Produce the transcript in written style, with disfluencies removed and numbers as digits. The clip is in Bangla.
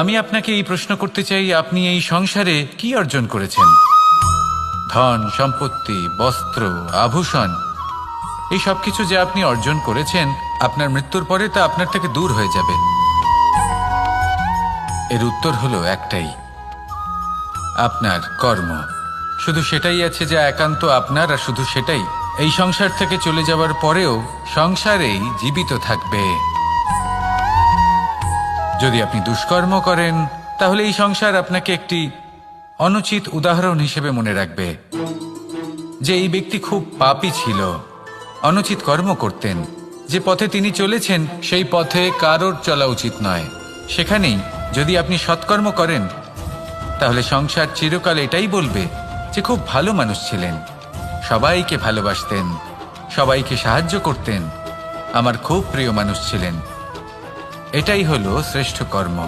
আমি আপনাকে এই প্রশ্ন করতে চাই, আপনি এই সংসারে কি অর্জন করেছেন? ধন, সম্পত্তি, বস্ত্র, আভূষণ, এই সবকিছু যে আপনি অর্জন করেছেন, আপনার মৃত্যুর পরে তা আপনার থেকে দূর হয়ে যাবে। এর উত্তর হলো একটাই, আপনার কর্ম। শুধু সেটাই আছে যা একান্ত আপনার, আর শুধু সেটাই এই সংসার থেকে চলে যাওয়ার পরেও সংসারেই জীবিত থাকবে। যদি আপনি দুষ্কর্ম করেন, তাহলে এই সংসার আপনাকে একটি অনুচিত উদাহরণ হিসেবে মনে রাখবে যে এই ব্যক্তি খুব পাপী ছিল, অনুচিত কর্ম করতেন। যে পথে তিনি চলেছেন সেই পথে কারোর চলা উচিত নয়। সেখানেই যদি আপনি সৎকর্ম করেন, তাহলে সংসার চিরকাল এটাই বলবে যে খুব ভালো মানুষ ছিলেন, সবাইকে ভালোবাসতেন, সবাইকে সাহায্য করতেন, আমার খুব প্রিয় মানুষ ছিলেন। এটাই হলো শ্রেষ্ঠ কর্ম।